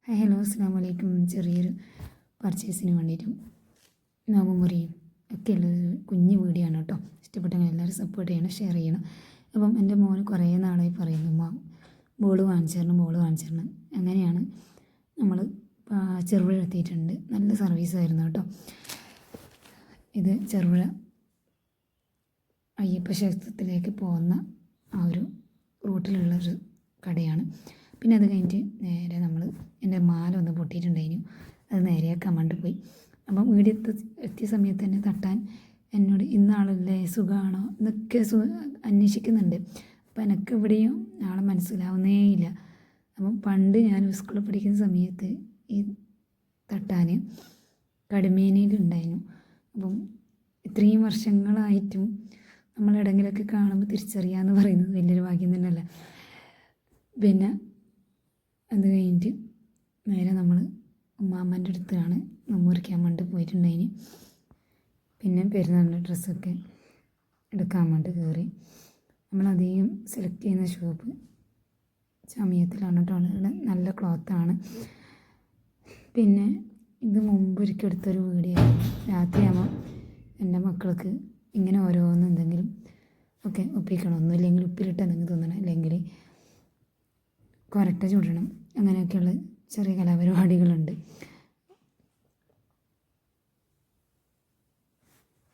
Hello അസ്സാം വലൈക്കും. ചെറിയൊരു പർച്ചേസിന് വേണ്ടിയിട്ടും നോമ്പുമുറിയും ഒക്കെ ഉള്ളൊരു കുഞ്ഞു വീഡിയോ ആണ് കേട്ടോ. ഇഷ്ടപ്പെട്ടെങ്കിൽ എല്ലാവരും സപ്പോർട്ട് ചെയ്യണം, ഷെയർ ചെയ്യണം. അപ്പം എൻ്റെ മോന് കുറേ നാളായി പറയുന്നു, ബോൾ വാങ്ങിച്ചു തരണം. അങ്ങനെയാണ് നമ്മൾ ചെറുപുഴ എത്തിയിട്ടുണ്ട്. നല്ല സർവീസായിരുന്നു കേട്ടോ. ഇത് ചെറുപുഴ അയ്യപ്പ ക്ഷേത്രത്തിലേക്ക് പോകുന്ന ആ ഒരു റൂട്ടിലുള്ളൊരു കടയാണ്. പിന്നെ അത് കഴിഞ്ഞിട്ട് നേരെ നമ്മൾ എൻ്റെ മാല ഒന്ന് പൊട്ടിയിട്ടുണ്ടായിരുന്നു, അത് നേരെയാക്കാൻ വേണ്ടി പോയി. അപ്പം വീഡിയോ എത്തിയ സമയത്ത് തന്നെ തട്ടാൻ എന്നോട് ഇന്നാളല്ലേ സുഖമാണോ എന്നൊക്കെ അന്വേഷിക്കുന്നുണ്ട്. അപ്പം എനിക്ക് എവിടെയും ആളെ മനസ്സിലാവുന്നേ ഇല്ല. അപ്പം പണ്ട് ഞാൻ സ്കൂളിൽ പഠിക്കുന്ന സമയത്ത് ഈ തട്ടാൻ കടുമേനിയിലുണ്ടായിരുന്നു. അപ്പം ഇത്രയും വർഷങ്ങളായിട്ടും നമ്മളെവിടെയെങ്കിലുമൊക്കെ കാണുമ്പോൾ തിരിച്ചറിയാമെന്ന് പറയുന്നത് വലിയൊരു ഭാഗ്യം തന്നെയല്ല. പിന്നെ അത് കഴിഞ്ഞിട്ട് നേരെ നമ്മൾ ഉമ്മാമ്മൻ്റെ അടുത്താണ് മുറിക്കാൻ വേണ്ടി പോയിട്ടുണ്ടായിന്. പിന്നെ പെരുന്നാളിൻ്റെ ഡ്രസ്സൊക്കെ എടുക്കാൻ വേണ്ടി കയറി. നമ്മളധികം സെലക്ട് ചെയ്യുന്ന ഷോപ്പ് ജാമിയത്തിലാണ് കേട്ടോ. നല്ല ക്ലോത്താണ്. പിന്നെ ഇത് മുമ്പൊരിക്കൽ എടുത്തൊരു വീഡിയോ ആയിരുന്നു. രാത്രിയാകുമ്പോൾ എൻ്റെ മക്കൾക്ക് ഇങ്ങനെ ഓരോന്ന് എന്തെങ്കിലും ഒക്കെ ഒപ്പിക്കണം. ഒന്നുമില്ലെങ്കിൽ ഉപ്പിലിട്ട് എന്തെങ്കിലും തിന്നണം, അല്ലെങ്കിൽ കൊരട്ട ചുടണം, അങ്ങനെയൊക്കെയുള്ള ചെറിയ കലാപരിപാടികളുണ്ട്.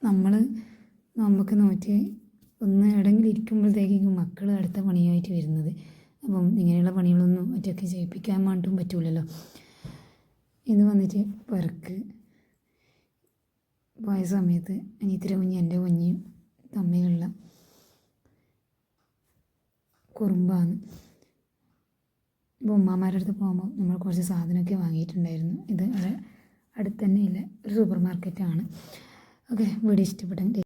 നമ്മൾ നമുക്ക് നോറ്റി ഒന്ന് എവിടെയെങ്കിലും ഇരിക്കുമ്പോഴത്തേക്കും മക്കൾ അടുത്ത പണിയായിട്ട് വരുന്നത്. അപ്പം ഇങ്ങനെയുള്ള പണികളൊന്നും ഒറ്റയ്ക്ക് ചെയ്യിപ്പിക്കാൻ വേണ്ടിയിട്ടും പറ്റില്ലല്ലോ. ഇത് വന്നിട്ട് പെറുക്ക് പോയ സമയത്ത് അനിയത്തിൻ്റെ കുഞ്ഞ് എൻ്റെ കുഞ്ഞിയും തമ്മിലുള്ള കുറുമ്പാണ്. ഇപ്പോൾ ഉമ്മാമാരുടെ അടുത്ത് പോകുമ്പോൾ നമ്മൾ കുറച്ച് സാധനമൊക്കെ വാങ്ങിയിട്ടുണ്ടായിരുന്നു. ഇത് അവിടെ അടുത്ത് തന്നെ ഇല്ല ഒരു സൂപ്പർ മാർക്കറ്റാണ്. ഓക്കെ, വീഡിയോ ഇഷ്ടപ്പെട്ടെങ്കിൽ